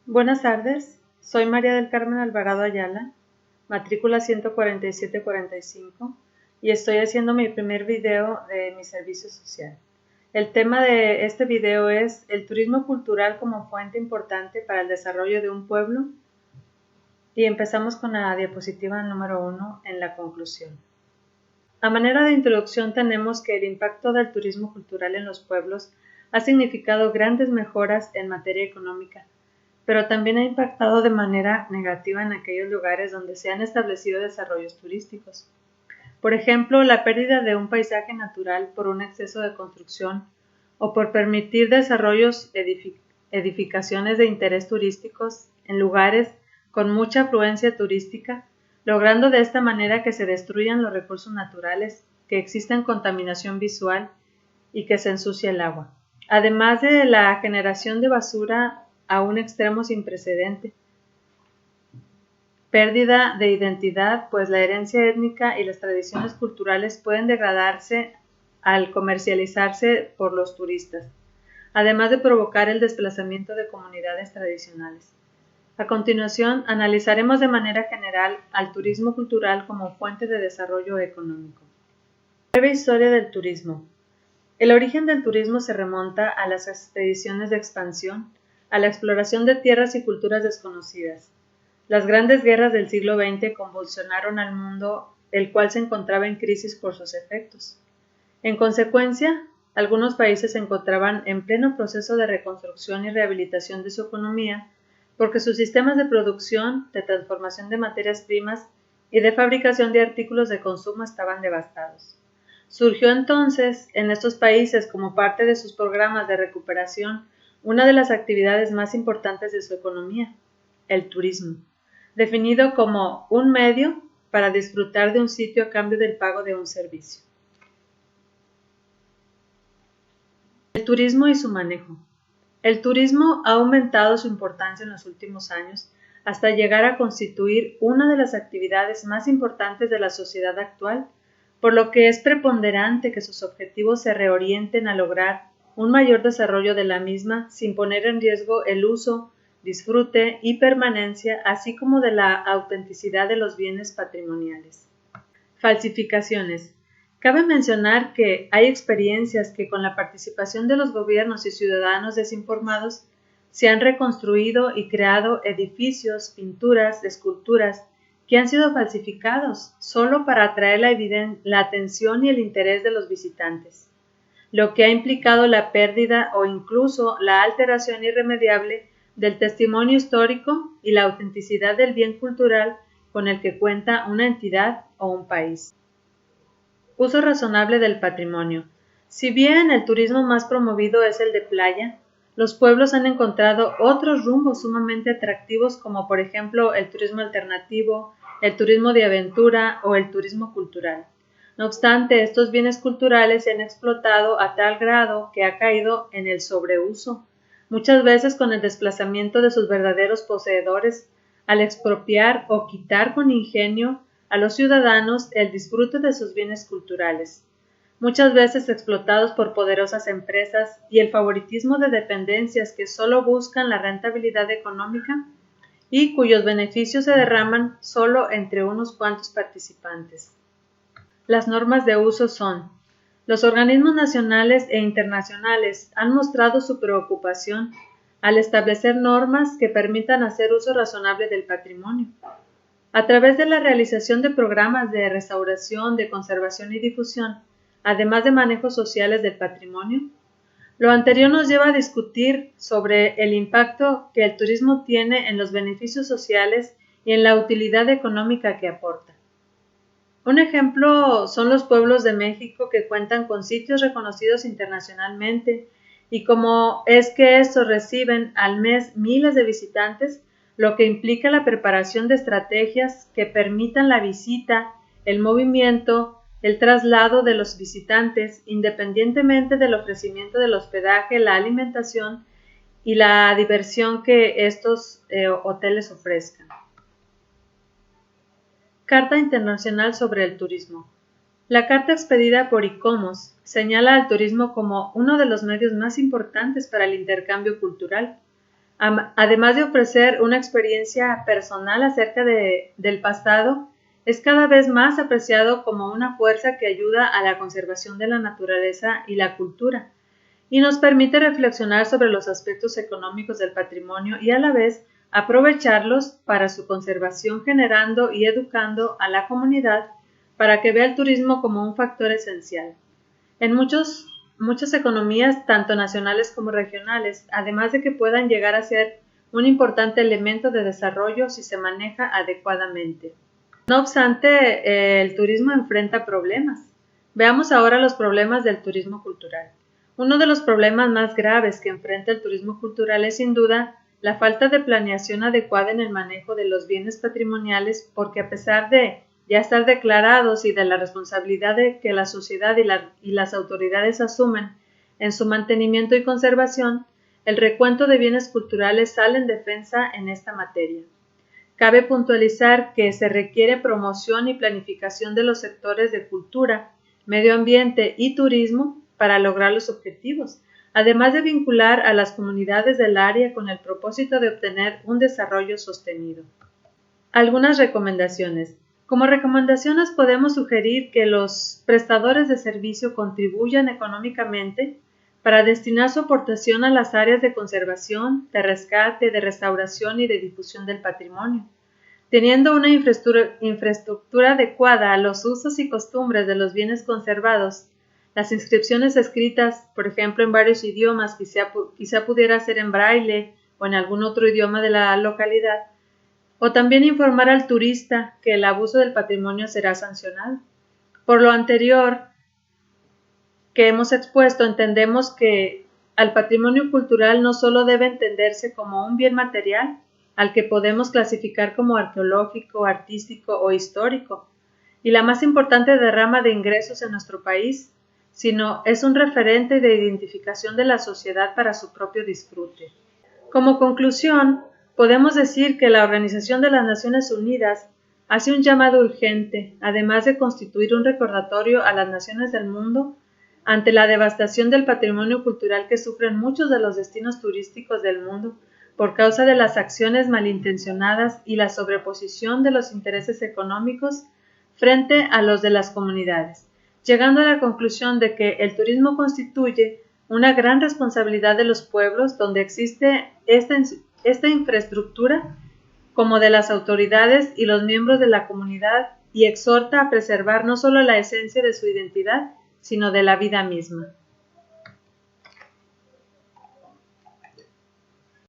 Buenas tardes, soy María del Carmen Alvarado Ayala, matrícula 14745, y estoy haciendo mi primer video de mi servicio social. El tema de este video es el turismo cultural como fuente importante para el desarrollo de un pueblo, y empezamos con la diapositiva número 1 en la conclusión. A manera de introducción tenemos que el impacto del turismo cultural en los pueblos ha significado grandes mejoras en materia económica, pero también ha impactado de manera negativa en aquellos lugares donde se han establecido desarrollos turísticos. Por ejemplo, la pérdida de un paisaje natural por un exceso de construcción o por permitir desarrollos edificaciones de interés turísticos en lugares con mucha afluencia turística, logrando de esta manera que se destruyan los recursos naturales, que exista contaminación visual y que se ensucie el agua. Además de la generación de basura a un extremo sin precedente. Pérdida de identidad, pues la herencia étnica y las tradiciones culturales pueden degradarse al comercializarse por los turistas, además de provocar el desplazamiento de comunidades tradicionales. A continuación, analizaremos de manera general al turismo cultural como fuente de desarrollo económico. Breve historia del turismo. El origen del turismo se remonta a las expediciones de expansión, a la exploración de tierras y culturas desconocidas. Las grandes guerras del siglo XX convulsionaron al mundo, el cual se encontraba en crisis por sus efectos. En consecuencia, algunos países se encontraban en pleno proceso de reconstrucción y rehabilitación de su economía, porque sus sistemas de producción, de transformación de materias primas y de fabricación de artículos de consumo estaban devastados. Surgió entonces en estos países, como parte de sus programas de recuperación, una de las actividades más importantes de su economía, el turismo, definido como un medio para disfrutar de un sitio a cambio del pago de un servicio. El turismo y su manejo. El turismo ha aumentado su importancia en los últimos años hasta llegar a constituir una de las actividades más importantes de la sociedad actual, por lo que es preponderante que sus objetivos se reorienten a lograr un mayor desarrollo de la misma sin poner en riesgo el uso, disfrute y permanencia, así como de la autenticidad de los bienes patrimoniales. Falsificaciones. Cabe mencionar que hay experiencias que con la participación de los gobiernos y ciudadanos desinformados se han reconstruido y creado edificios, pinturas, esculturas que han sido falsificados solo para atraer la atención y el interés de los visitantes, lo que ha implicado la pérdida o incluso la alteración irremediable del testimonio histórico y la autenticidad del bien cultural con el que cuenta una entidad o un país. Uso razonable del patrimonio. Si bien el turismo más promovido es el de playa, los pueblos han encontrado otros rumbos sumamente atractivos como por ejemplo el turismo alternativo, el turismo de aventura o el turismo cultural. No obstante, estos bienes culturales se han explotado a tal grado que ha caído en el sobreuso, muchas veces con el desplazamiento de sus verdaderos poseedores, al expropiar o quitar con ingenio a los ciudadanos el disfrute de sus bienes culturales, muchas veces explotados por poderosas empresas y el favoritismo de dependencias que solo buscan la rentabilidad económica y cuyos beneficios se derraman solo entre unos cuantos participantes. Las normas de uso son: los organismos nacionales e internacionales han mostrado su preocupación al establecer normas que permitan hacer uso razonable del patrimonio. A través de la realización de programas de restauración, de conservación y difusión, además de manejos sociales del patrimonio, lo anterior nos lleva a discutir sobre el impacto que el turismo tiene en los beneficios sociales y en la utilidad económica que aporta. Un ejemplo son los pueblos de México que cuentan con sitios reconocidos internacionalmente y como es que estos reciben al mes miles de visitantes, lo que implica la preparación de estrategias que permitan la visita, el movimiento, el traslado de los visitantes, independientemente del ofrecimiento del hospedaje, la alimentación y la diversión que estos hoteles ofrezcan. Carta Internacional sobre el Turismo. La carta expedida por ICOMOS señala al turismo como uno de los medios más importantes para el intercambio cultural. Además de ofrecer una experiencia personal acerca del pasado, es cada vez más apreciado como una fuerza que ayuda a la conservación de la naturaleza y la cultura, y nos permite reflexionar sobre los aspectos económicos del patrimonio y a la vez aprovecharlos para su conservación, generando y educando a la comunidad para que vea el turismo como un factor esencial. En muchas economías, tanto nacionales como regionales, además de que puedan llegar a ser un importante elemento de desarrollo si se maneja adecuadamente. No obstante, el turismo enfrenta problemas. Veamos ahora los problemas del turismo cultural. Uno de los problemas más graves que enfrenta el turismo cultural es sin duda la falta de planeación adecuada en el manejo de los bienes patrimoniales, porque a pesar de ya estar declarados y de la responsabilidad de que la sociedad y las autoridades asumen en su mantenimiento y conservación, el recuento de bienes culturales sale en defensa en esta materia. Cabe puntualizar que se requiere promoción y planificación de los sectores de cultura, medio ambiente y turismo para lograr los objetivos, además de vincular a las comunidades del área con el propósito de obtener un desarrollo sostenido. Algunas recomendaciones. Como recomendaciones podemos sugerir que los prestadores de servicio contribuyan económicamente para destinar su aportación a las áreas de conservación, de rescate, de restauración y de difusión del patrimonio. Teniendo una infraestructura adecuada a los usos y costumbres de los bienes conservados, las inscripciones escritas, por ejemplo, en varios idiomas, quizá pudiera ser en braille o en algún otro idioma de la localidad, o también informar al turista que el abuso del patrimonio será sancionado. Por lo anterior que hemos expuesto, entendemos que al patrimonio cultural no solo debe entenderse como un bien material, al que podemos clasificar como arqueológico, artístico o histórico, y la más importante derrama de ingresos en nuestro país, sino es un referente de identificación de la sociedad para su propio disfrute. Como conclusión, podemos decir que la Organización de las Naciones Unidas hace un llamado urgente, además de constituir un recordatorio a las naciones del mundo ante la devastación del patrimonio cultural que sufren muchos de los destinos turísticos del mundo por causa de las acciones malintencionadas y la sobreposición de los intereses económicos frente a los de las comunidades, llegando a la conclusión de que el turismo constituye una gran responsabilidad de los pueblos donde existe esta infraestructura, como de las autoridades y los miembros de la comunidad, y exhorta a preservar no solo la esencia de su identidad, sino de la vida misma.